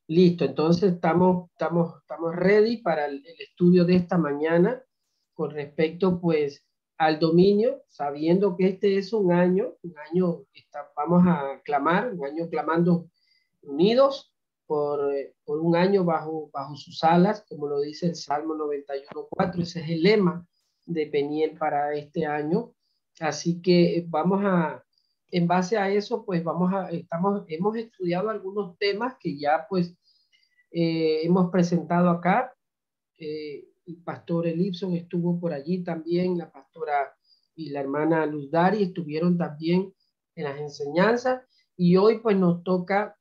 Listo, entonces estamos ready para el estudio de esta mañana con respecto pues al dominio, sabiendo que este es un año vamos a clamar, un año clamando unidos por un año bajo sus alas, como lo dice el Salmo 91:4, ese es el lema de Peniel para este año. Así que en base a eso, pues hemos estudiado algunos temas que ya pues hemos presentado acá. El pastor Elipson estuvo por allí también, la pastora y la hermana Luz Dari estuvieron también en las enseñanzas y hoy pues nos toca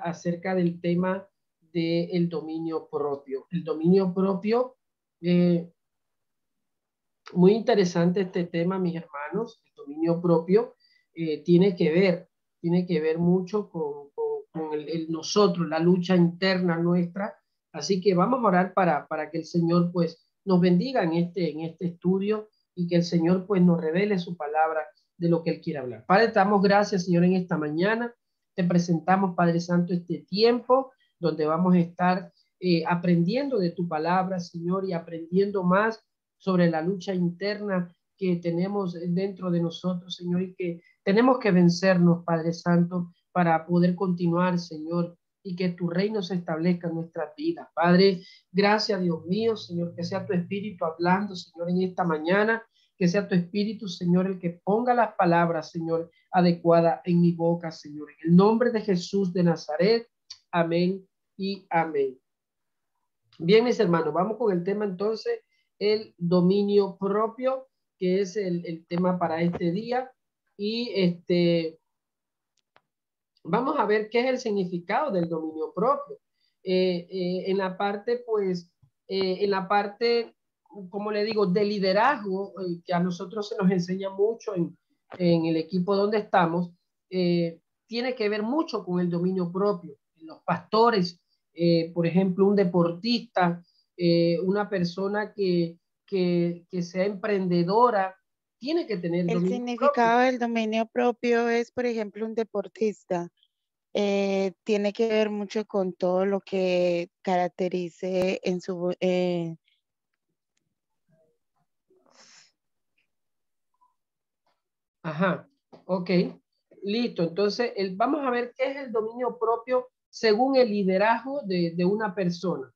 acerca del tema del dominio propio. El dominio propio, eh, muy interesante este tema, mis hermanos. El dominio propio tiene que ver mucho con el nosotros, la lucha interna nuestra. Así que vamos a orar para que el Señor pues nos bendiga en este estudio y que el Señor pues nos revele su palabra de lo que Él quiere hablar. Padre, te damos gracias, Señor, en esta mañana. Te presentamos, Padre Santo, este tiempo donde vamos a estar aprendiendo de tu palabra, Señor, y aprendiendo más sobre la lucha interna que tenemos dentro de nosotros, Señor, y que tenemos que vencernos, Padre Santo, para poder continuar, Señor, y que tu reino se establezca en nuestras vidas. Padre, gracias, Dios mío, Señor, que sea tu espíritu hablando, Señor, en esta mañana, que sea tu espíritu, Señor, el que ponga las palabras, Señor, adecuadas en mi boca, Señor. En el nombre de Jesús de Nazaret, amén y amén. Bien, mis hermanos, vamos con el tema entonces, el dominio propio, que es el tema para este día. Y vamos a ver qué es el significado del dominio propio. En la parte, pues, en la parte, como le digo, de liderazgo, que a nosotros se nos enseña mucho en el equipo donde estamos, tiene que ver mucho con el dominio propio. Los pastores, por ejemplo, un deportista, una persona que sea emprendedora, tiene que tener El dominio propio. significado del dominio propio es, por ejemplo, un deportista. Tiene que ver mucho con todo lo que caracterice en su... Ajá, ok, listo. Entonces, vamos a ver qué es el dominio propio según el liderazgo de una persona.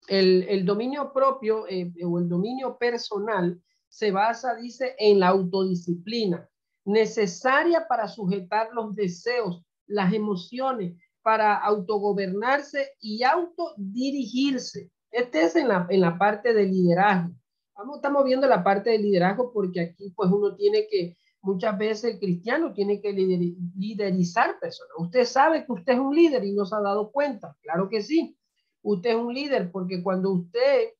El dominio propio o el dominio personal se basa, dice, en la autodisciplina necesaria para sujetar los deseos, las emociones, para autogobernarse y autodirigirse. Este es en la parte de liderazgo. Estamos viendo la parte de liderazgo porque aquí pues uno tiene que, muchas veces el cristiano tiene que liderizar personas. Usted sabe que usted es un líder y no se ha dado cuenta, claro que sí. Usted es un líder porque cuando usted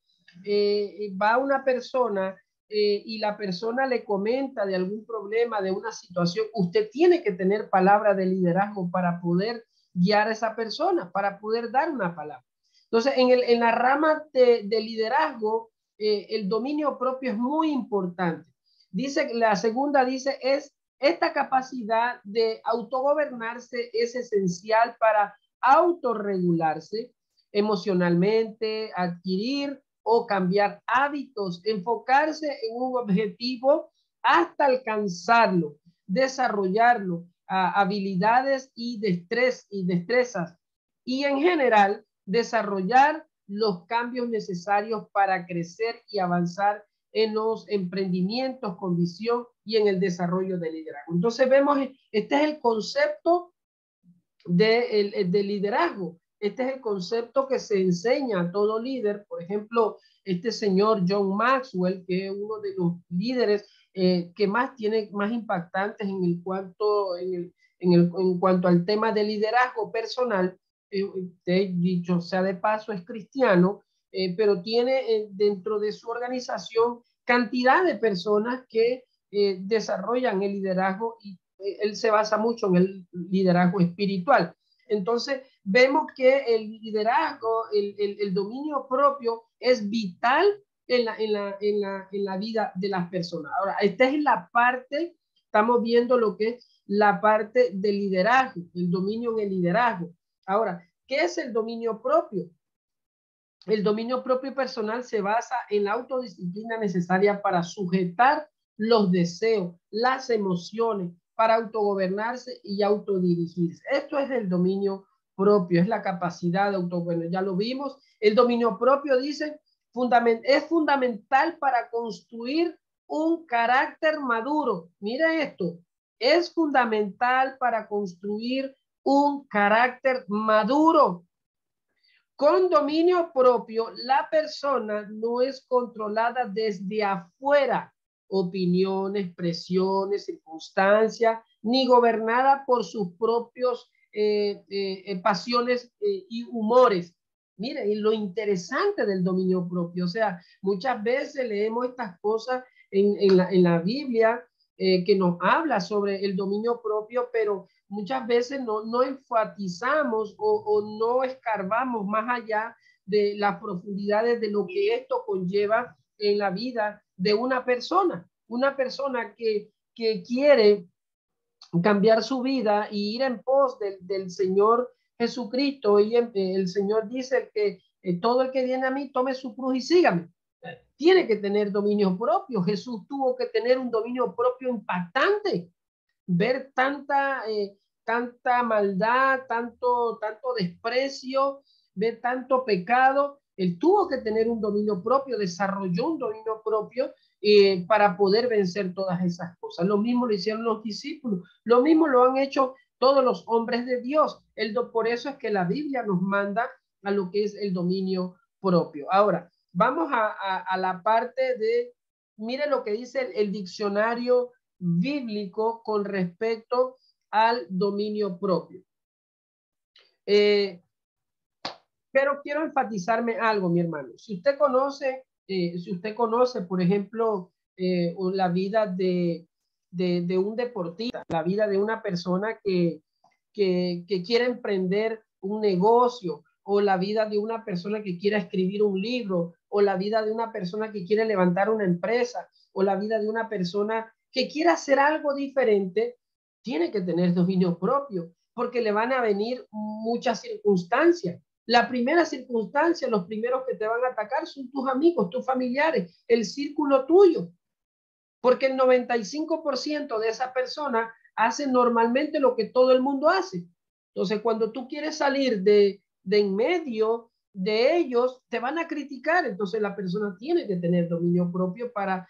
va a una persona y la persona le comenta de algún problema, de una situación, usted tiene que tener palabra de liderazgo para poder guiar a esa persona, para poder dar una palabra. Entonces, en la rama de liderazgo, el dominio propio es muy importante. Dice, la segunda dice, es esta capacidad de autogobernarse es esencial para autorregularse emocionalmente, adquirir o cambiar hábitos, enfocarse en un objetivo hasta alcanzarlo, desarrollarlo, habilidades y destrezas y en general desarrollar los cambios necesarios para crecer y avanzar en los emprendimientos con visión y en el desarrollo del liderazgo. Entonces vemos, este es el concepto de liderazgo. Este es el concepto que se enseña a todo líder. Por ejemplo, este señor John Maxwell, que es uno de los líderes que más tiene más impactantes en cuanto al tema de liderazgo personal. Dicho sea de paso, es cristiano, pero tiene dentro de su organización cantidad de personas que desarrollan el liderazgo y él se basa mucho en el liderazgo espiritual. Entonces, vemos que el liderazgo, el dominio propio es vital en la vida de las personas. Ahora, esta es la parte, estamos viendo lo que es la parte del liderazgo, el dominio en el liderazgo. Ahora, ¿qué es el dominio propio? El dominio propio y personal se basa en la autodisciplina necesaria para sujetar los deseos, las emociones, para autogobernarse y autodirigirse. Esto es el dominio propio, es la capacidad de autogobernarse. Ya lo vimos. El dominio propio, dice, es fundamental para construir un carácter maduro. Mira esto, es fundamental para construir un carácter maduro. Con dominio propio, la persona no es controlada desde afuera, opiniones, presiones, circunstancias, ni gobernada por sus propios pasiones y humores. Mire, y lo interesante del dominio propio, o sea, muchas veces leemos estas cosas en la Biblia que nos habla sobre el dominio propio, pero muchas veces no enfatizamos o no escarbamos más allá de las profundidades de lo que esto conlleva en la vida de una persona que quiere cambiar su vida y ir en pos del Señor Jesucristo. Y el Señor dice que todo el que viene a mí tome su cruz y sígame. Tiene que tener dominio propio. Jesús tuvo que tener un dominio propio impactante. Ver tanta maldad, tanto desprecio, ver tanto pecado. Él tuvo que tener un dominio propio, desarrolló un dominio propio para poder vencer todas esas cosas. Lo mismo lo hicieron los discípulos, lo mismo lo han hecho todos los hombres de Dios. Por eso es que la Biblia nos manda a lo que es el dominio propio. Ahora, vamos a la parte de, mire lo que dice el diccionario bíblico con respecto al dominio propio. Pero quiero enfatizarme algo, mi hermano. Si usted conoce, por ejemplo, la vida de un deportista, la vida de una persona que quiere emprender un negocio, o la vida de una persona que quiera escribir un libro, o la vida de una persona que quiere levantar una empresa, o la vida de una persona que quiera hacer algo diferente, tiene que tener dominio propio, porque le van a venir muchas circunstancias. La primera circunstancia, los primeros que te van a atacar son tus amigos, tus familiares, el círculo tuyo, porque el 95% de esa persona hace normalmente lo que todo el mundo hace. Entonces, cuando tú quieres salir de en medio de ellos, te van a criticar. Entonces, la persona tiene que tener dominio propio para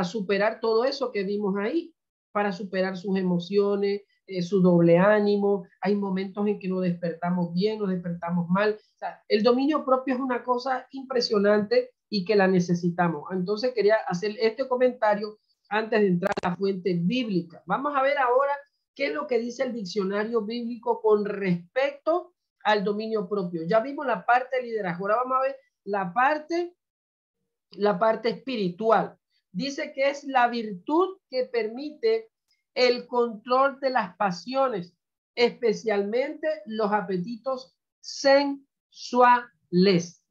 superar todo eso que vimos ahí, para superar sus emociones, su doble ánimo. Hay momentos en que nos despertamos bien, nos despertamos mal. O sea, el dominio propio es una cosa impresionante y que la necesitamos. Entonces, quería hacer este comentario antes de entrar a la fuente bíblica. Vamos a ver ahora qué es lo que dice el diccionario bíblico con respecto al dominio propio. Ya vimos la parte de liderazgo. Ahora vamos a ver la parte espiritual. Dice que es la virtud que permite el control de las pasiones, especialmente los apetitos sensuales.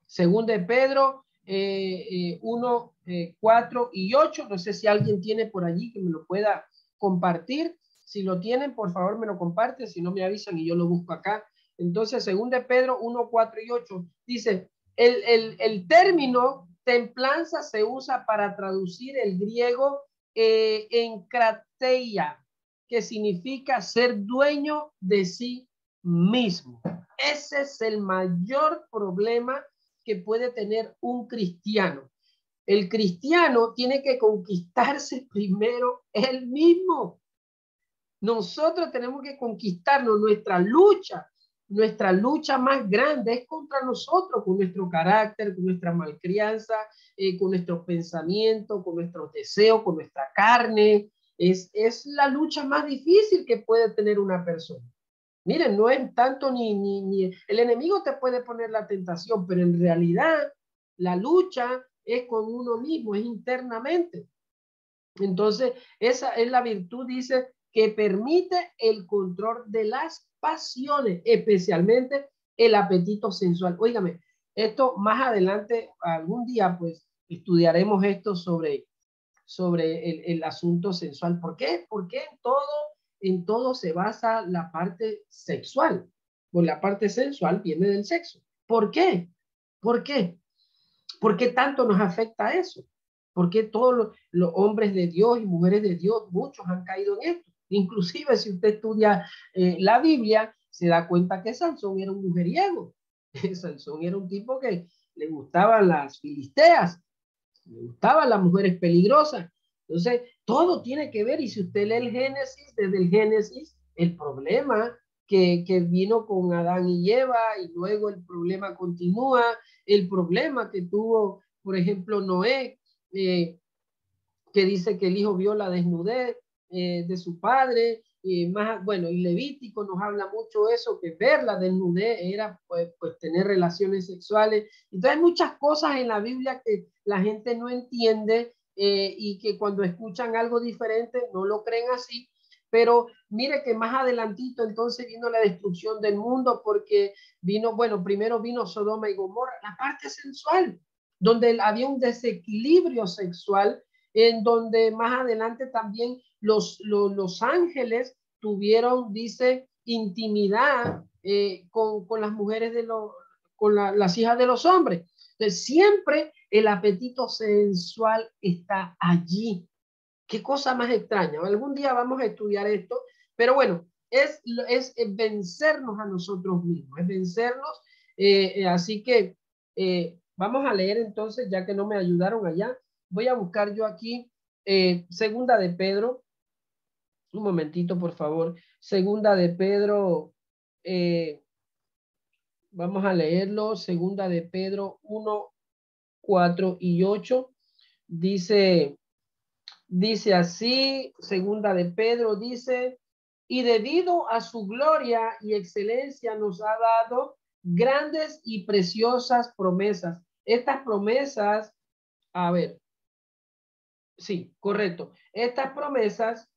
Según de Pedro 1, 4 y 8. No sé si alguien tiene por allí que me lo pueda compartir. Si lo tienen, por favor me lo comparten. Si no, me avisan y yo lo busco acá. Entonces, según de Pedro 1, 4 y 8, dice, el término templanza se usa para traducir el griego enkrateia, que significa ser dueño de sí mismo. Ese es el mayor problema que puede tener un cristiano. El cristiano tiene que conquistarse primero él mismo. Nosotros tenemos que conquistarnos. Nuestra lucha más grande es contra nosotros, con nuestro carácter, con nuestra malcrianza, con nuestros pensamientos, con nuestros deseos, con nuestra carne. Es la lucha más difícil que puede tener una persona. Miren, no es tanto ni el enemigo te puede poner la tentación, pero en realidad la lucha es con uno mismo, es internamente. Entonces, esa es la virtud, dice, que permite el control de las pasiones, especialmente el apetito sensual. Óigame, esto más adelante, algún día, pues, estudiaremos esto sobre el asunto sensual. ¿Por qué? Porque en todo se basa la parte sexual. Pues la parte sensual viene del sexo. ¿Por qué? ¿Por qué? ¿Por qué tanto nos afecta eso? ¿Por qué todos los hombres de Dios y mujeres de Dios, muchos han caído en esto? Inclusive si usted estudia la Biblia, se da cuenta que Sansón era un mujeriego. Sansón era un tipo que le gustaban las filisteas, le gustaban las mujeres peligrosas. Entonces, todo tiene que ver. Y si usted lee el Génesis, desde el Génesis, el problema que vino con Adán y Eva, y luego el problema continúa, el problema que tuvo, por ejemplo, Noé, que dice que el hijo vio la desnudez de su padre, más, bueno, y Levítico nos habla mucho eso, que ver la desnudez era pues tener relaciones sexuales. Entonces hay muchas cosas en la Biblia que la gente no entiende y que cuando escuchan algo diferente no lo creen así. Pero mire que más adelantito entonces vino la destrucción del mundo porque vino, bueno, primero vino Sodoma y Gomorra, la parte sensual, donde había un desequilibrio sexual, en donde más adelante también los ángeles tuvieron, dice, intimidad con las mujeres las hijas de los hombres. Entonces, siempre el apetito sensual está allí. Qué cosa más extraña. Algún día vamos a estudiar esto, pero bueno, es vencernos a nosotros mismos, es vencernos. Así que vamos a leer entonces, ya que no me ayudaron allá, voy a buscar yo aquí segunda de Pedro, un momentito por favor, segunda de Pedro, eh, vamos a leerlo, segunda de Pedro 1, 4 y 8, dice así, segunda de Pedro, dice, y debido a su gloria y excelencia nos ha dado grandes y preciosas promesas. Estas promesas, a ver, sí, correcto. Estas promesas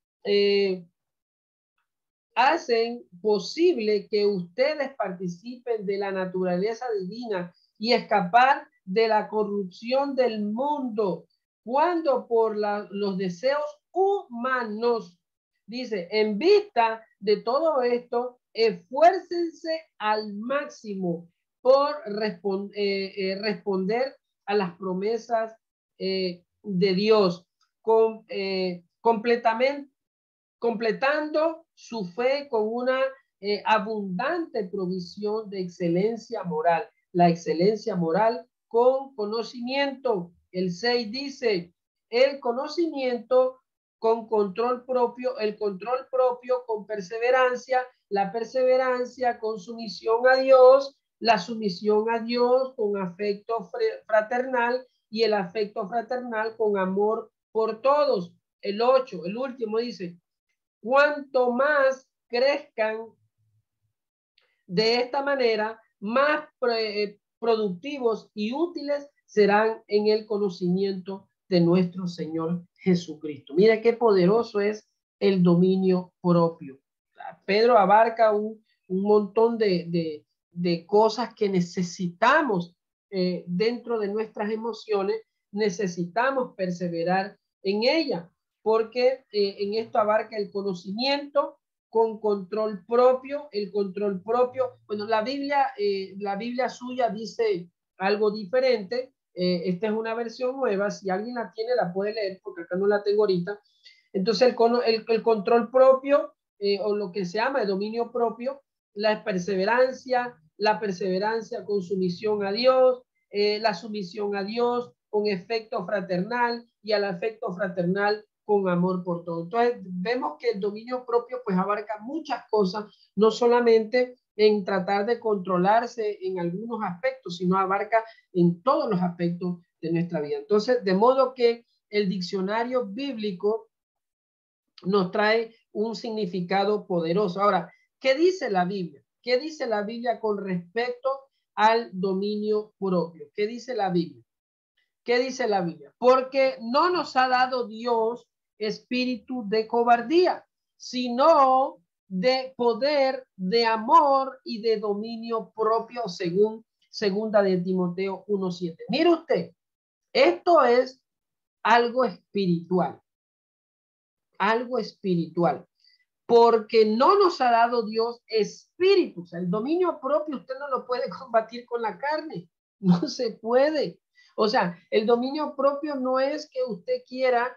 hacen posible que ustedes participen de la naturaleza divina y escapar de la corrupción del mundo cuando por los deseos humanos, dice, en vista de todo esto, esfuércense al máximo por responder a las promesas de Dios completamente, completando su fe con una abundante provisión de excelencia moral. La excelencia moral con conocimiento. El 6 dice, el conocimiento con control propio, el control propio con perseverancia, la perseverancia con sumisión a Dios, la sumisión a Dios con afecto fraternal y el afecto fraternal con amor por todos. El 8, el último dice, cuanto más crezcan de esta manera, más productivos y útiles serán en el conocimiento de nuestro Señor Jesucristo. Mira qué poderoso es el dominio propio. Pedro abarca un montón de cosas que necesitamos dentro de nuestras emociones, necesitamos perseverar en ella, porque en esto abarca el conocimiento con control propio, el control propio. Bueno, la Biblia suya dice algo diferente. Esta es una versión nueva. Si alguien la tiene, la puede leer, porque acá no la tengo ahorita. Entonces, el control propio, o lo que se llama el dominio propio, la perseverancia con sumisión a Dios, la sumisión a Dios con efecto fraternal y al afecto fraternal con amor por todo. Entonces, vemos que el dominio propio pues abarca muchas cosas, no solamente en tratar de controlarse en algunos aspectos, sino abarca en todos los aspectos de nuestra vida. Entonces, de modo que el diccionario bíblico nos trae un significado poderoso. Ahora, ¿qué dice la Biblia? ¿Qué dice la Biblia con respecto al dominio propio? ¿Qué dice la Biblia? ¿Qué dice la Biblia? Porque no nos ha dado Dios espíritu de cobardía, sino de poder, de amor y de dominio propio, según segunda de Timoteo 1:7. Mire usted, esto es algo espiritual, algo espiritual. porque no nos ha dado Dios espíritu. O sea, el dominio propio usted no lo puede combatir con la carne, no se puede. O sea, el dominio propio no es que usted quiera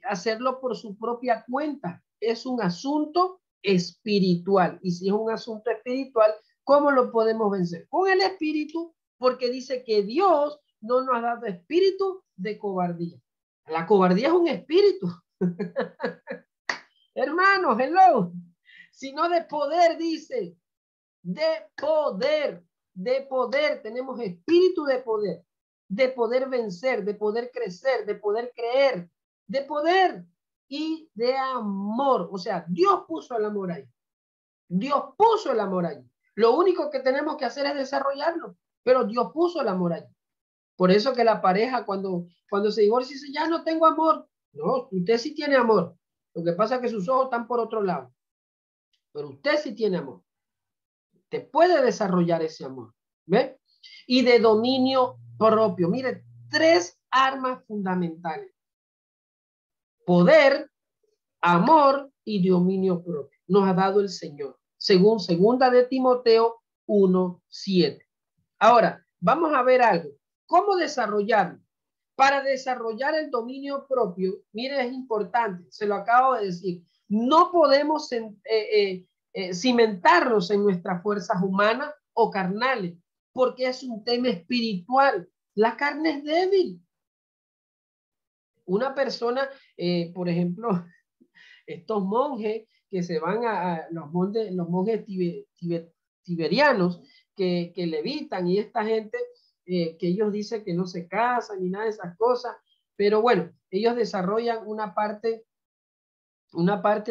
hacerlo por su propia cuenta, es un asunto espiritual. Y si es un asunto espiritual, ¿cómo lo podemos vencer? Con el espíritu, porque dice que Dios no nos ha dado espíritu de cobardía. La cobardía es un espíritu. Hermanos, hello. Sino de poder, dice. De poder. Tenemos espíritu de poder vencer, de poder crecer, de poder creer, de poder y de amor. O sea, Dios puso el amor ahí. Dios puso el amor ahí. Lo único que tenemos que hacer es desarrollarlo, pero Dios puso el amor ahí. Por eso que la pareja cuando se divorcia dice, ya no tengo amor. No, usted sí tiene amor. Lo que pasa es que sus ojos están por otro lado. Pero usted sí tiene amor. Te puede desarrollar ese amor. ¿Ve? Y de dominio propio. Mire, 3 armas fundamentales. Poder, amor y dominio propio. Nos ha dado el Señor. Según 2 de Timoteo 1:7. Ahora, vamos a ver algo. ¿Cómo desarrollarlo? Para desarrollar el dominio propio, mire, es importante, se lo acabo de decir, no podemos cimentarnos en nuestras fuerzas humanas o carnales, porque es un tema espiritual. La carne es débil. Una persona, por ejemplo, estos monjes que se van a los monjes tiberianos que levitan y esta gente que ellos dicen que no se casan ni nada de esas cosas, pero bueno, ellos desarrollan una parte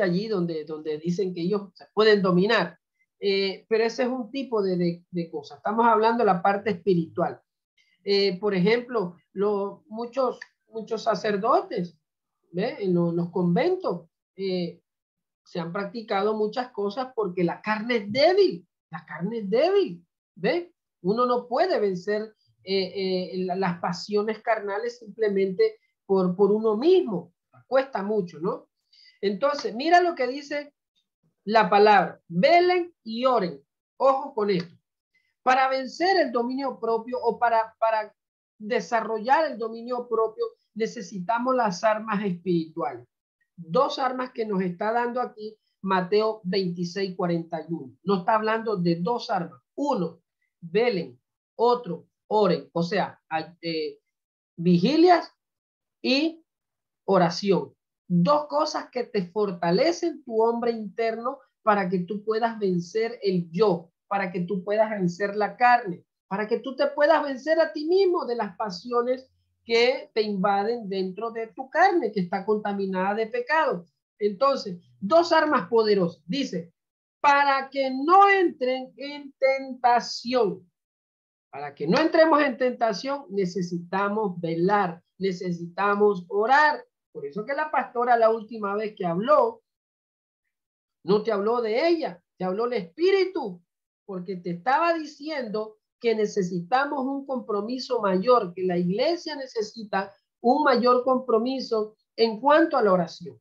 allí donde dicen que ellos se pueden dominar, pero ese es un tipo de cosas. Estamos hablando de la parte espiritual. Por ejemplo, muchos sacerdotes, ¿ve? En los conventos se han practicado muchas cosas porque la carne es débil, ¿ve? Uno no puede vencer las pasiones carnales simplemente por uno mismo, cuesta mucho, ¿no? Entonces, mira lo que dice la palabra, velen y oren, ojo con esto, para vencer el dominio propio o para desarrollar el dominio propio necesitamos las armas espirituales. 2 armas que nos está dando aquí Mateo 26:41. No está hablando de 2 armas. Uno, velen. Otro, oren. O sea, vigilias y oración. 2 cosas que te fortalecen tu hombre interno para que tú puedas vencer el yo, para que tú puedas vencer la carne, para que tú te puedas vencer a ti mismo de las pasiones que te invaden dentro de tu carne, que está contaminada de pecado. Entonces, 2 armas poderosas. Dice, para que no entren en tentación. Para que no entremos en tentación, necesitamos velar, necesitamos orar. Por eso que la pastora la última vez que habló, no te habló de ella, te habló el Espíritu, porque te estaba diciendo que necesitamos un compromiso mayor, que la iglesia necesita un mayor compromiso en cuanto a la oración.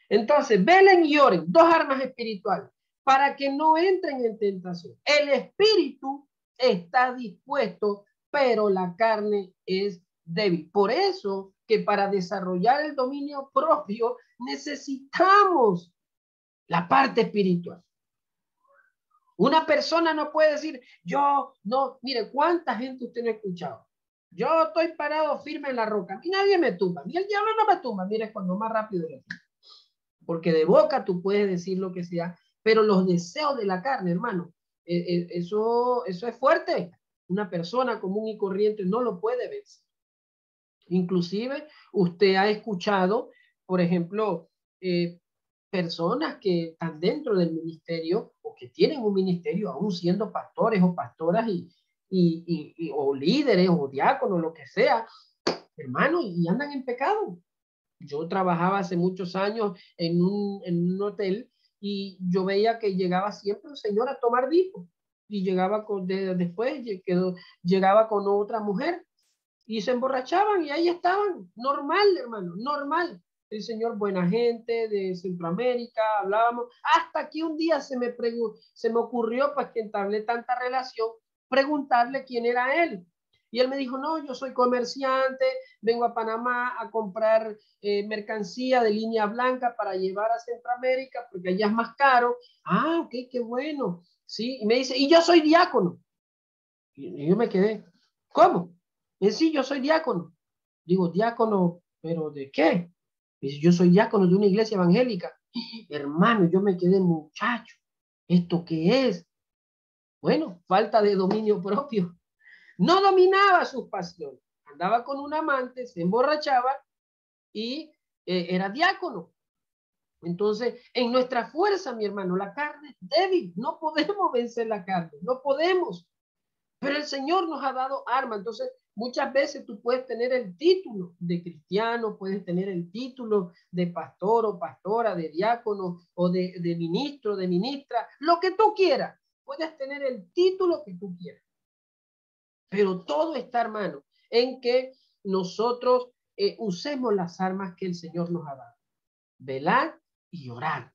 Entonces, velen y oren, 2 armas espirituales, para que no entren en tentación. El espíritu está dispuesto, pero la carne es débil. Por eso que para desarrollar el dominio propio necesitamos la parte espiritual. Una persona no puede decir, yo no, mire, ¿cuánta gente usted no ha escuchado? Yo estoy parado firme en la roca y nadie me tumba, ni el diablo no me tumba, mire, cuando más rápido le tumba. Porque de boca tú puedes decir lo que sea, pero los deseos de la carne, hermano, eso es fuerte. Una persona común y corriente no lo puede vencer. Inclusive, usted ha escuchado, por ejemplo, personas que están dentro del ministerio o que tienen un ministerio, aún siendo pastores o pastoras o líderes o diáconos, lo que sea, hermano, y andan en pecado. Yo trabajaba hace muchos años en un hotel y yo veía que llegaba siempre un señor a tomar vino y llegaba después llegaba con otra mujer y se emborrachaban y ahí estaban, normal, hermano, normal. el señor buena gente de Centroamérica, hablábamos, hasta que un día se me ocurrió, pues que entablé tanta relación, preguntarle quién era él. Y él me dijo, no, yo soy comerciante, vengo a Panamá a comprar mercancía de línea blanca para llevar a Centroamérica, porque allá es más caro. Ah, ok, qué bueno. Sí, y me dice, y yo soy diácono. Y yo me quedé, ¿cómo? Y sí, yo soy diácono. Digo, diácono, ¿pero de qué? Dice, yo soy diácono de una iglesia evangélica. Hermano, yo me quedé, muchacho, ¿esto qué es? Bueno, falta de dominio propio. No dominaba sus pasiones. Andaba con un amante, se emborrachaba y era diácono. Entonces, en nuestra fuerza, mi hermano, la carne es débil. No podemos vencer la carne, no podemos. Pero el Señor nos ha dado armas. Entonces, muchas veces tú puedes tener el título de cristiano, puedes tener el título de pastor o pastora, de diácono o de ministro, de ministra, lo que tú quieras. Puedes tener el título que tú quieras. Pero todo está, hermano, en que nosotros usemos las armas que el Señor nos ha dado. Velar y orar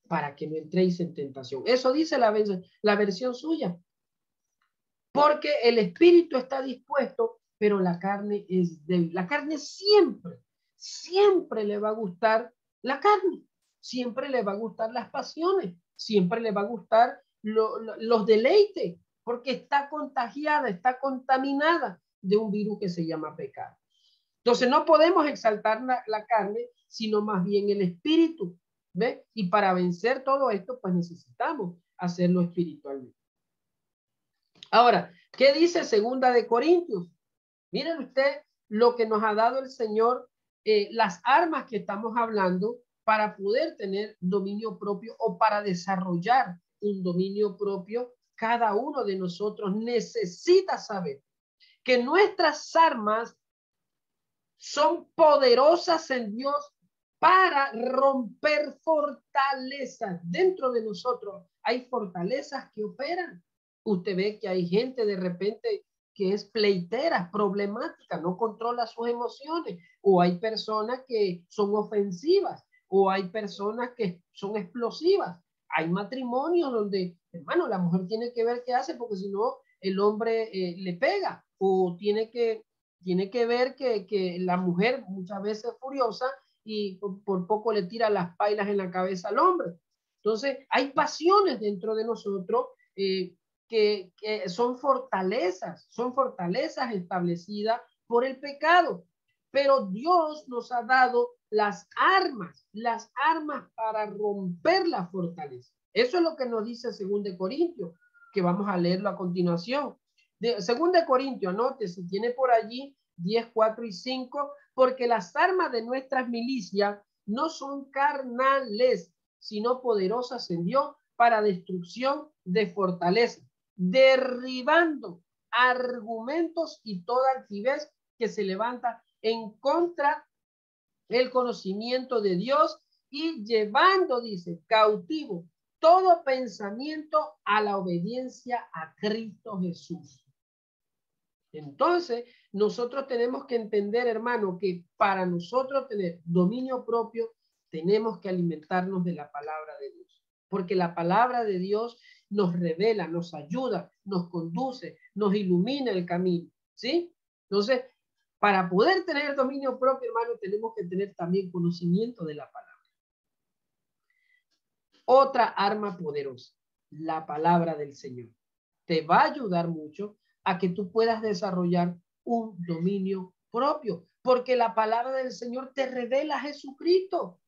para que no entréis en tentación. Eso dice la versión suya. Porque el espíritu está dispuesto, pero la carne es débil. La carne siempre, siempre le va a gustar la carne. Siempre le va a gustar las pasiones. Siempre le va a gustar los deleites, porque está contagiada, está contaminada de un virus que se llama pecado. Entonces no podemos exaltar la carne, sino más bien el espíritu. ¿Ve? Y para vencer todo esto, pues necesitamos hacerlo espiritualmente. Ahora, ¿qué dice Segunda de Corintios? Miren usted lo que nos ha dado el Señor, las armas que estamos hablando para poder tener dominio propio o para desarrollar un dominio propio. Cada uno de nosotros necesita saber que nuestras armas son poderosas en Dios para romper fortalezas. Dentro de nosotros hay fortalezas que operan. Usted ve que hay gente de repente que es pleitera, problemática, no controla sus emociones, o hay personas que son ofensivas, o hay personas que son explosivas. Hay matrimonios donde, hermano, la mujer tiene que ver qué hace, porque si no, el hombre le pega, o tiene que ver que la mujer muchas veces es furiosa y por poco le tira las pailas en la cabeza al hombre. Entonces, hay pasiones dentro de nosotros que son fortalezas establecidas por el pecado. Pero Dios nos ha dado las armas para romper la fortaleza. Eso es lo que nos dice 2 Corintios, que vamos a leerlo a continuación. De 2 Corintios, anote si tiene por allí 10, 4 y 5, porque las armas de nuestras milicias no son carnales, sino poderosas en Dios para destrucción de fortaleza, derribando argumentos y toda altivez que se levanta en contra del conocimiento de Dios y llevando, dice, cautivo todo pensamiento a la obediencia a Cristo Jesús. Entonces, nosotros tenemos que entender, hermano, que para nosotros tener dominio propio, tenemos que alimentarnos de la palabra de Dios. Porque la palabra de Dios nos revela, nos ayuda, nos conduce, nos ilumina el camino. ¿Sí? Entonces, para poder tener dominio propio, hermano, tenemos que tener también conocimiento de la palabra. Otra arma poderosa, la palabra del Señor. Te va a ayudar mucho a que tú puedas desarrollar un dominio propio, porque la palabra del Señor te revela a Jesucristo,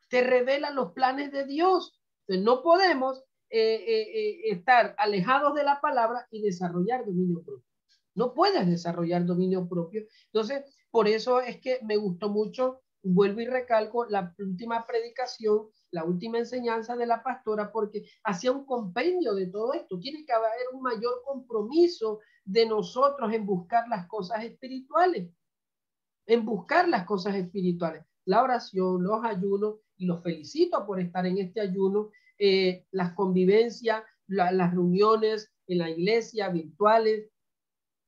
te revela los planes de Dios. Entonces, no podemos estar alejados de la palabra y desarrollar dominio propio. No puedes desarrollar dominio propio. Entonces, por eso es que me gustó mucho, vuelvo y recalco, la última predicación, la última enseñanza de la pastora, porque hacía un compendio de todo esto. Tiene que haber un mayor compromiso de nosotros en buscar las cosas espirituales, la oración, los ayunos, y los felicito por estar en este ayuno, las convivencias, las reuniones en la iglesia virtuales,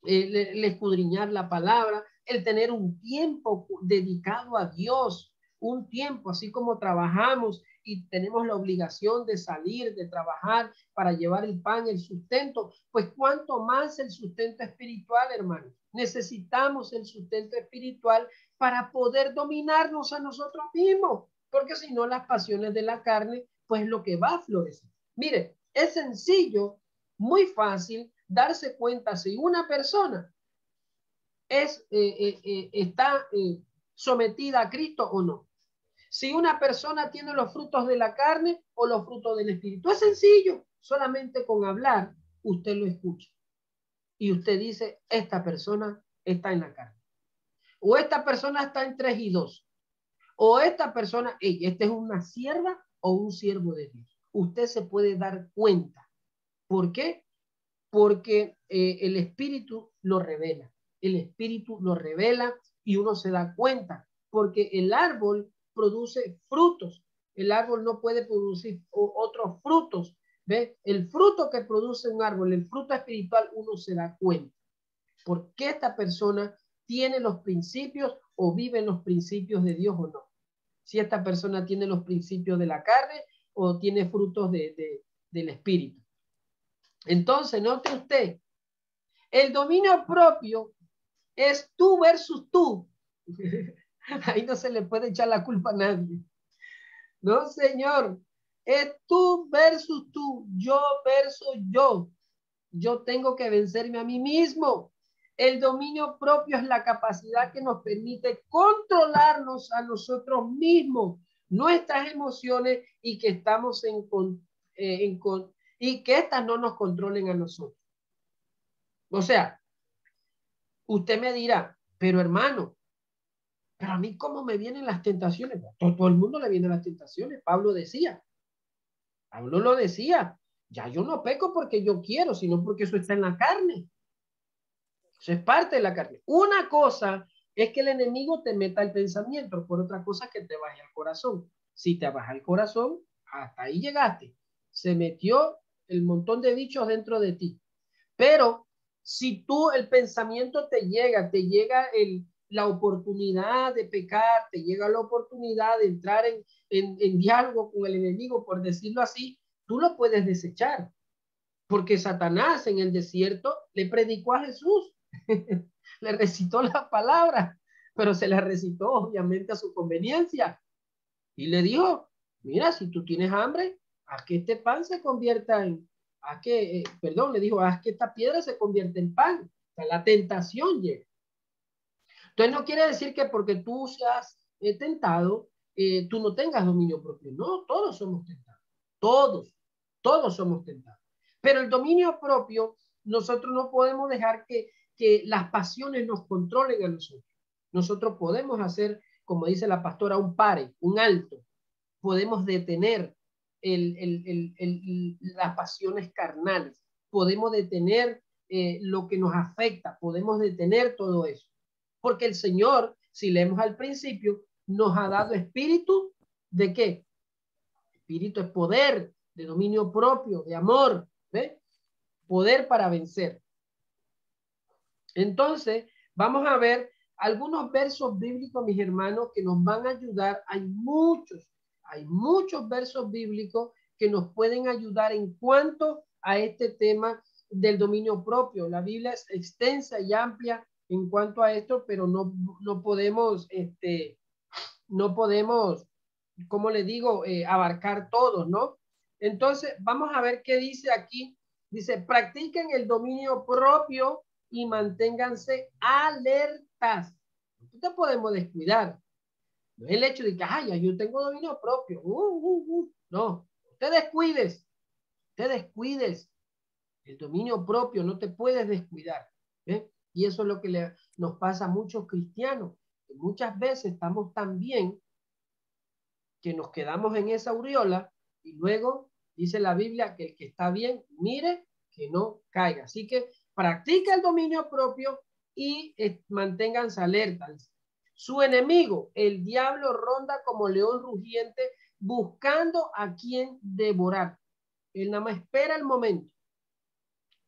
el escudriñar la palabra, el tener un tiempo dedicado a Dios, un tiempo, así como trabajamos y tenemos la obligación de salir, de trabajar para llevar el pan, el sustento, pues cuánto más el sustento espiritual, hermano. Necesitamos el sustento espiritual para poder dominarnos a nosotros mismos, porque si no las pasiones de la carne, pues lo que va a florecer. Mire, es sencillo, muy fácil darse cuenta si una persona está sometida a Cristo o no. Si una persona tiene los frutos de la carne o los frutos del espíritu. Es sencillo, solamente con hablar usted lo escucha. Y usted dice, esta persona está en la carne. O esta persona está en 3 y 2. O esta persona, esta es una sierva o un siervo de Dios. Usted se puede dar cuenta. ¿Por qué? Porque el espíritu lo revela. El espíritu lo revela y uno se da cuenta. Porque el árbol produce frutos. El árbol no puede producir otros frutos. ¿Ve? El fruto que produce un árbol, el fruto espiritual, uno se da cuenta. ¿Por qué esta persona tiene los principios o vive en los principios de Dios o no? Si esta persona tiene los principios de la carne o tiene frutos del espíritu. Entonces, note usted, el dominio propio es tú versus tú. Ahí no se le puede echar la culpa a nadie. No, señor. Es tú versus tú, yo versus yo. Yo tengo que vencerme a mí mismo. El dominio propio es la capacidad que nos permite controlarnos a nosotros mismos, nuestras emociones y que estamos y que estas no nos controlen a nosotros. O sea, usted me dirá, pero hermano, pero a mí cómo me vienen las tentaciones. Todo el mundo le vienen las tentaciones. Pablo lo decía, ya yo no peco porque yo quiero, sino porque eso está en la carne. Eso es parte de la carne. Una cosa es que el enemigo te meta el pensamiento, por otra cosa es que te baje al corazón. Si te baja el corazón, hasta ahí llegaste. Se metió el montón de bichos dentro de ti. Pero si tú el pensamiento te llega la oportunidad de pecar, te llega la oportunidad de entrar en diálogo con el enemigo, por decirlo así, tú lo puedes desechar. Porque Satanás en el desierto le predicó a Jesús, le recitó la palabra, pero se la recitó obviamente a su conveniencia. Y le dijo, mira, si tú tienes hambre, haz que este pan se convierta le dijo, haz que esta piedra se convierta en pan. O sea, la tentación llega. Entonces no quiere decir que porque tú seas tentado, tú no tengas dominio propio. No, todos somos tentados. Todos somos tentados. Pero el dominio propio, nosotros no podemos dejar que las pasiones nos controlen a nosotros. Nosotros podemos hacer, como dice la pastora, un pare, un alto. Podemos detener las pasiones carnales. Podemos detener lo que nos afecta. Podemos detener todo eso. Porque el Señor, si leemos al principio, nos ha dado espíritu de qué? Espíritu es poder, de dominio propio, de amor, ¿ve? Poder para vencer. Entonces, vamos a ver algunos versos bíblicos, mis hermanos, que nos van a ayudar. Hay muchos versos bíblicos que nos pueden ayudar en cuanto a este tema del dominio propio. La Biblia es extensa y amplia en cuanto a esto, pero no podemos, como le digo, abarcar todos, ¿no? Entonces, vamos a ver qué dice aquí. Dice, practiquen el dominio propio y manténganse alertas. No te podemos descuidar. No es el hecho de que, ay, yo tengo dominio propio. No, te descuides. El dominio propio, no te puedes descuidar. ¿Eh? Y eso es lo que nos pasa a muchos cristianos, que muchas veces estamos tan bien que nos quedamos en esa aureola y luego dice la Biblia que el que está bien, mire que no caiga. Así que practica el dominio propio y manténganse alertas. Su enemigo, el diablo, ronda como león rugiente buscando a quien devorar. Él nada más espera el momento.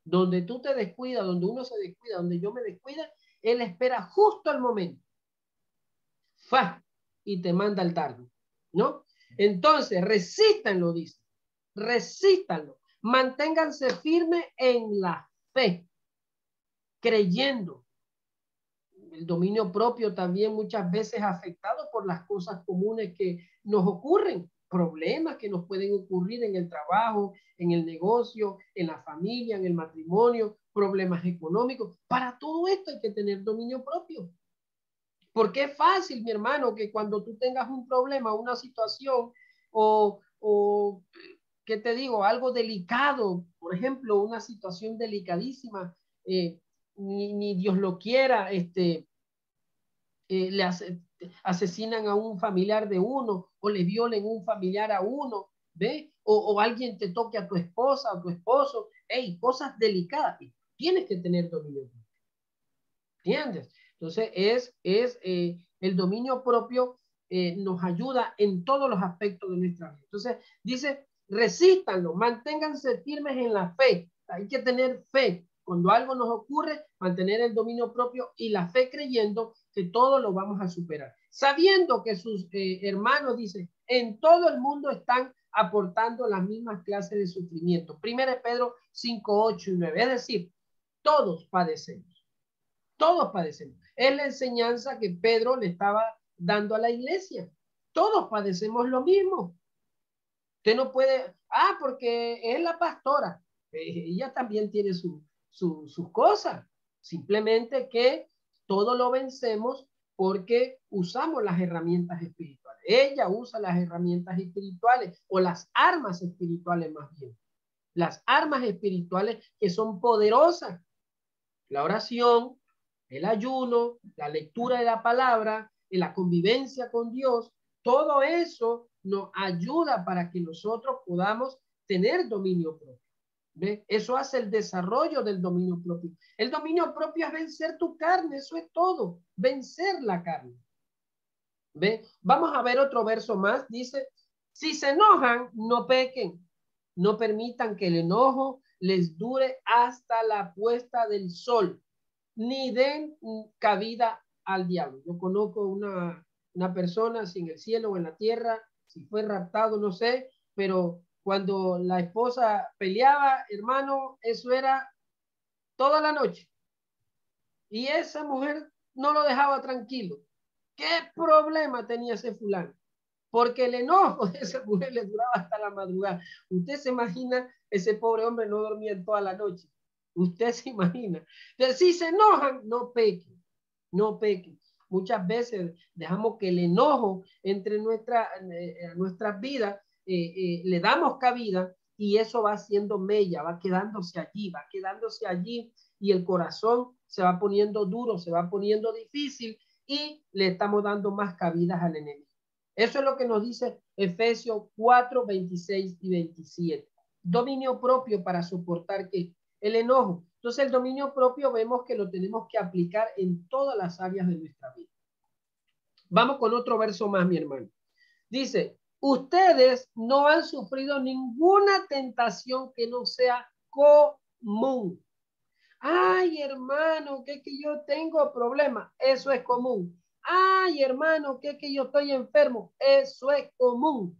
Donde tú te descuidas, donde uno se descuida, donde yo me descuida, él espera justo el momento. ¡Fa! y te manda al dardo, ¿no? Entonces, resístanlo, dice. Resístanlo. Manténganse firmes en la fe, creyendo. El dominio propio también muchas veces afectado por las cosas comunes que nos ocurren, problemas que nos pueden ocurrir en el trabajo, en el negocio, en la familia, en el matrimonio, problemas económicos. Para todo esto hay que tener dominio propio. Porque es fácil, mi hermano, que cuando tú tengas un problema, una situación o ¿qué te digo? Algo delicado, por ejemplo, una situación delicadísima, ni Dios lo quiera, asesinan a un familiar de uno o le violen un familiar a uno, ¿ve? O alguien te toque a tu esposa o tu esposo, hey, cosas delicadas, tienes que tener dominio propio, ¿entiendes? Entonces el dominio propio nos ayuda en todos los aspectos de nuestra vida. Entonces dice, resístanlo, manténganse firmes en la fe, hay que tener fe. Cuando algo nos ocurre, mantener el dominio propio y la fe creyendo que todo lo vamos a superar. Sabiendo que sus hermanos, dice, en todo el mundo están aportando las mismas clases de sufrimiento. 1 Pedro 5, 8 y 9. Es decir, todos padecemos. Todos padecemos. Es la enseñanza que Pedro le estaba dando a la iglesia. Todos padecemos lo mismo. Usted no puede, porque es la pastora. Ella también tiene sus cosas. Simplemente que todo lo vencemos porque usamos las herramientas espirituales. Ella usa las herramientas espirituales o las armas espirituales más bien. Las armas espirituales que son poderosas. La oración, el ayuno, la lectura de la palabra, la convivencia con Dios, todo eso nos ayuda para que nosotros podamos tener dominio propio. ¿Ve? Eso hace el desarrollo del dominio propio. El dominio propio es vencer tu carne, eso es todo, vencer la carne. ¿Ve? Vamos a ver otro verso más, dice, si se enojan, no pequen, no permitan que el enojo les dure hasta la puesta del sol, ni den cabida al diablo. Yo conozco una persona, si en el cielo o en la tierra, si fue raptado, no sé, pero cuando la esposa peleaba, hermano, eso era toda la noche. Y esa mujer no lo dejaba tranquilo. ¿Qué problema tenía ese fulano? Porque el enojo de esa mujer le duraba hasta la madrugada. Usted se imagina, ese pobre hombre no dormía en toda la noche. Usted se imagina. Entonces, si se enojan, no pequen, no pequen. Muchas veces dejamos que el enojo entre nuestras vidas, le damos cabida y eso va haciendo mella, va quedándose allí y el corazón se va poniendo duro, se va poniendo difícil y le estamos dando más cabidas al enemigo. Eso es lo que nos dice Efesios 4, 26 y 27. Dominio propio para soportar que el enojo. Entonces el dominio propio vemos que lo tenemos que aplicar en todas las áreas de nuestra vida. Vamos con otro verso más, mi hermano. Dice, ustedes no han sufrido ninguna tentación que no sea común. Ay, hermano, que yo tengo problemas. Eso es común. Ay, hermano, que yo estoy enfermo. Eso es común.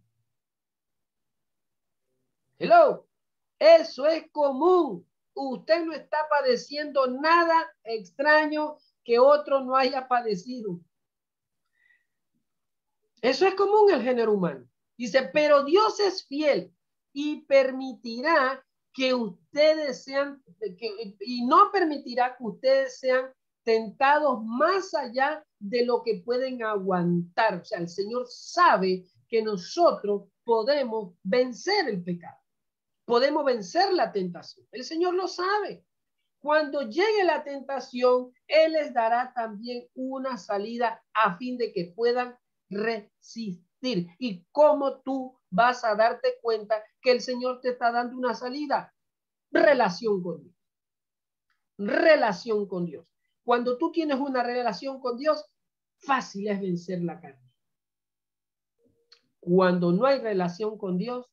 Hello. Eso es común. Usted no está padeciendo nada extraño que otro no haya padecido. Eso es común en el género humano. Dice, pero Dios es fiel y permitirá que ustedes sean, y no permitirá que ustedes sean tentados más allá de lo que pueden aguantar. O sea, el Señor sabe que nosotros podemos vencer el pecado. Podemos vencer la tentación. El Señor lo sabe. Cuando llegue la tentación, Él les dará también una salida a fin de que puedan resistir. ¿Y cómo tú vas a darte cuenta que el Señor te está dando una salida? Relación con Dios. Relación con Dios. Cuando tú tienes una relación con Dios, fácil es vencer la carne. Cuando no hay relación con Dios,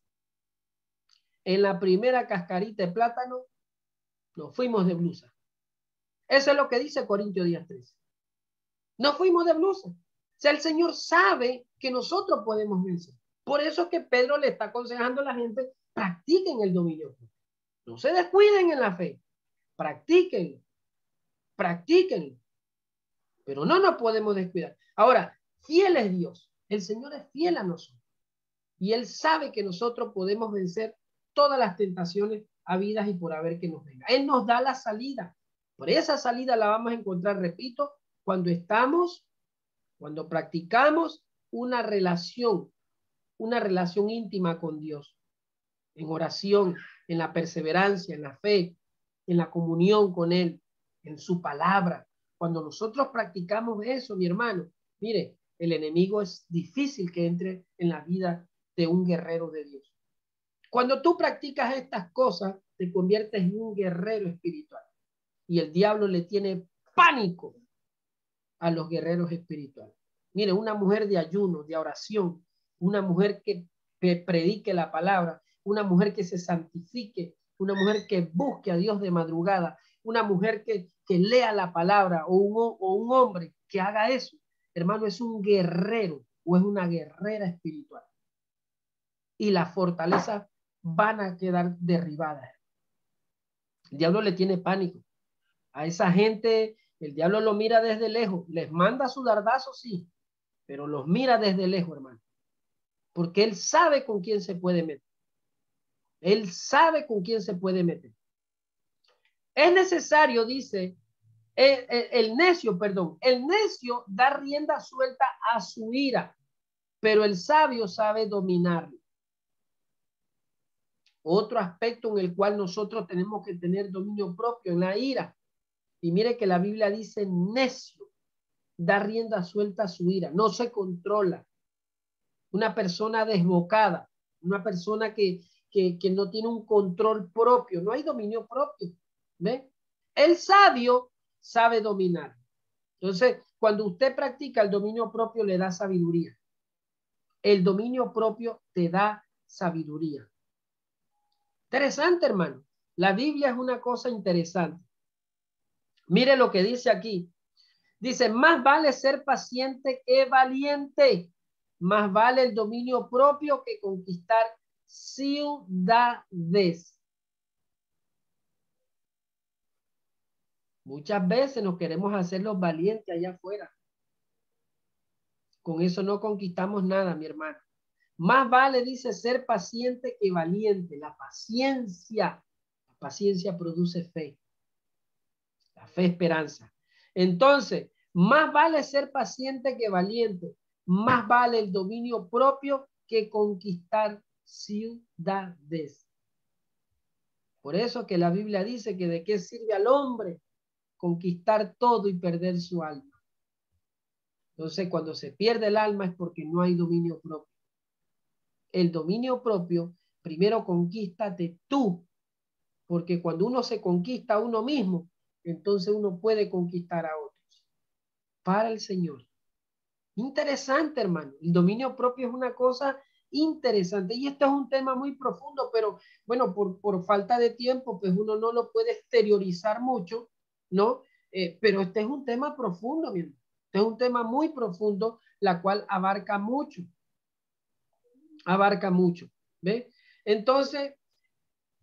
en la primera cascarita de plátano, nos fuimos de blusa. Eso es lo que dice Corintios 10:13. Nos fuimos de blusa. sea, el Señor sabe que nosotros podemos vencer. Por eso es que Pedro le está aconsejando a la gente, practiquen el dominio propio. No se descuiden en la fe. Practíquenlo. Practíquenlo. Pero no nos podemos descuidar. Ahora, fiel es Dios. El Señor es fiel a nosotros. Y Él sabe que nosotros podemos vencer todas las tentaciones habidas y por haber que nos venga. Él nos da la salida. Por esa salida la vamos a encontrar, repito, cuando practicamos una relación íntima con Dios, en oración, en la perseverancia, en la fe, en la comunión con Él, en su palabra. Cuando nosotros practicamos eso, mi hermano, mire, el enemigo es difícil que entre en la vida de un guerrero de Dios. Cuando tú practicas estas cosas, te conviertes en un guerrero espiritual. Y el diablo le tiene pánico a los guerreros espirituales. Mire, una mujer de ayuno, de oración, una mujer que predique la palabra, una mujer que se santifique, una mujer que busque a Dios de madrugada, una mujer que lea la palabra o un hombre que haga eso, hermano, es un guerrero o es una guerrera espiritual. Y las fortalezas van a quedar derribadas. El diablo le tiene pánico. A esa gente, el diablo lo mira desde lejos, les manda su dardazo, sí, pero los mira desde lejos, hermano. Porque él sabe con quién se puede meter. Él sabe con quién se puede meter. Es necesario, dice, el necio da rienda suelta a su ira, pero el sabio sabe dominarlo. Otro aspecto en el cual nosotros tenemos que tener dominio propio en la ira. Y mire que la Biblia dice necio, da rienda suelta a su ira, no se controla. Una persona desbocada, una persona que no tiene un control propio, no hay dominio propio. ¿Ve? El sabio sabe dominar. Entonces, cuando usted practica el dominio propio, le da sabiduría. El dominio propio te da sabiduría. Interesante, hermano. La Biblia es una cosa interesante. Mire lo que dice aquí. Dice, más vale ser paciente que valiente. Más vale el dominio propio que conquistar ciudades. Muchas veces nos queremos hacer los valientes allá afuera. Con eso no conquistamos nada, mi hermano. Más vale, dice, ser paciente que valiente. La paciencia produce fe. La fe, esperanza. Entonces, más vale ser paciente que valiente. Más vale el dominio propio que conquistar ciudades. Por eso que la Biblia dice que de qué sirve al hombre conquistar todo y perder su alma. Entonces, cuando se pierde el alma es porque no hay dominio propio. El dominio propio, primero conquístate tú, porque cuando uno se conquista a uno mismo, entonces uno puede conquistar a otros. Para el Señor. Interesante, hermano. El dominio propio es una cosa interesante. Y esto es un tema muy profundo, pero bueno, por falta de tiempo, pues uno no lo puede exteriorizar mucho, ¿no? Pero este es un tema profundo, mi hermano. Este es un tema muy profundo, la cual abarca mucho. Abarca mucho. ¿Ve? Entonces,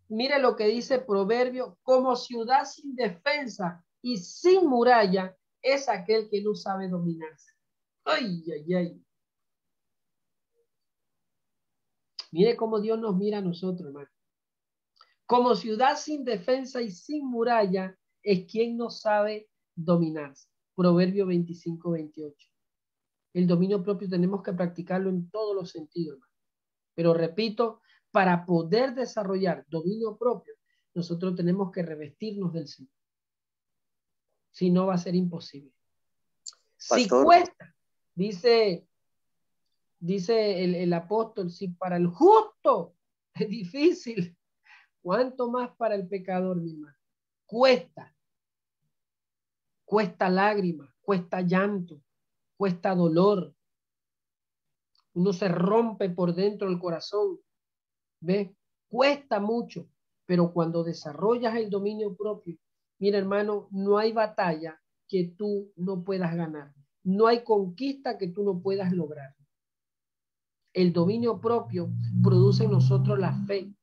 mire lo que dice Proverbio, como ciudad sin defensa y sin muralla es aquel que no sabe dominarse. Ay, ay, ay. Mire cómo Dios nos mira a nosotros, hermano. Como ciudad sin defensa y sin muralla es quien no sabe dominarse. Proverbio 25, 28. El dominio propio tenemos que practicarlo en todos los sentidos, hermano. Pero repito, para poder desarrollar dominio propio, nosotros tenemos que revestirnos del Señor. Si no, va a ser imposible. Si cuesta, dice el apóstol, si para el justo es difícil, ¿cuánto más para el pecador, mi hermano? Cuesta lágrimas, cuesta llanto, cuesta dolor. Uno se rompe por dentro el corazón, ¿ves? Cuesta mucho, pero cuando desarrollas el dominio propio, mira, hermano, no hay batalla que tú no puedas ganar. No hay conquista que tú no puedas lograr. El dominio propio produce en nosotros la fe.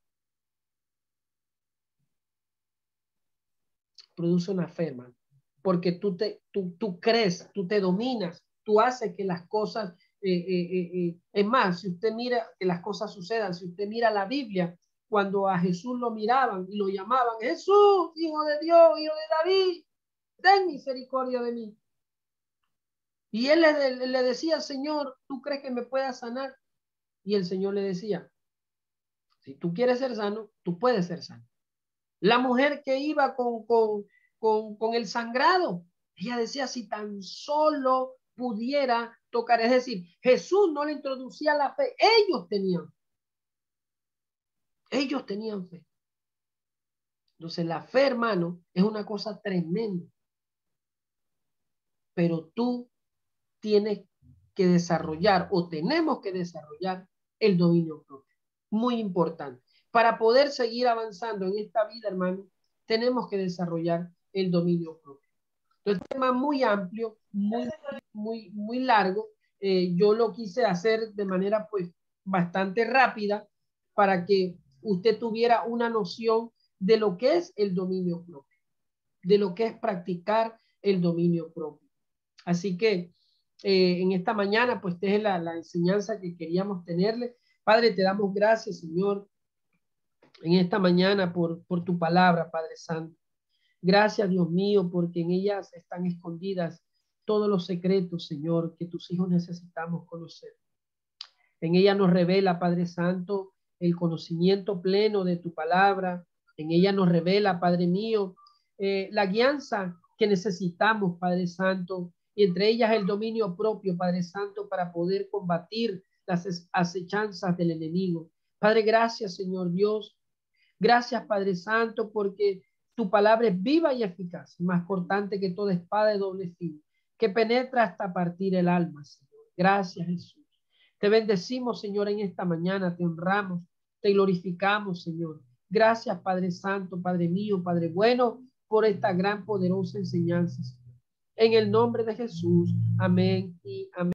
Produce una fe, hermano. Porque tú crees, tú te dominas, tú haces que las cosas, es más, si usted mira que las cosas sucedan, si usted mira la Biblia, cuando a Jesús lo miraban y lo llamaban, Jesús, hijo de Dios, hijo de David, ten misericordia de mí. Y él le decía, Señor, ¿tú crees que me puedas sanar? Y el Señor le decía, si tú quieres ser sano, tú puedes ser sano. La mujer que iba con el sangrado, ella decía, si tan solo pudiera tocar, es decir, Jesús no le introducía la fe, ellos tenían fe. Entonces la fe, hermano, es una cosa tremenda, pero tú tienes que desarrollar o tenemos que desarrollar el dominio propio. Muy importante. Para poder seguir avanzando en esta vida, hermano, tenemos que desarrollar el dominio propio. Entonces, es un tema muy amplio, muy largo. Yo lo quise hacer de manera pues bastante rápida para que usted tuviera una noción de lo que es el dominio propio, de lo que es practicar el dominio propio. Así que en esta mañana, pues, esta es la enseñanza que queríamos tenerle. Padre, te damos gracias, Señor, en esta mañana por tu palabra, Padre Santo. Gracias, Dios mío, porque en ellas están escondidas todos los secretos, Señor, que tus hijos necesitamos conocer. En ella nos revela, Padre Santo, el conocimiento pleno de tu palabra. En ella nos revela, Padre mío, la guianza que necesitamos, Padre Santo, y entre ellas el dominio propio, Padre Santo, para poder combatir las acechanzas del enemigo. Padre, gracias, Señor Dios. Gracias, Padre Santo, porque tu palabra es viva y eficaz, más cortante que toda espada de doble filo, que penetra hasta partir el alma, Señor. Gracias, Jesús. Te bendecimos, Señor, en esta mañana, te honramos, te glorificamos, Señor. Gracias, Padre Santo, Padre mío, Padre bueno, por esta gran, poderosa enseñanza, Señor. En el nombre de Jesús, amén y amén.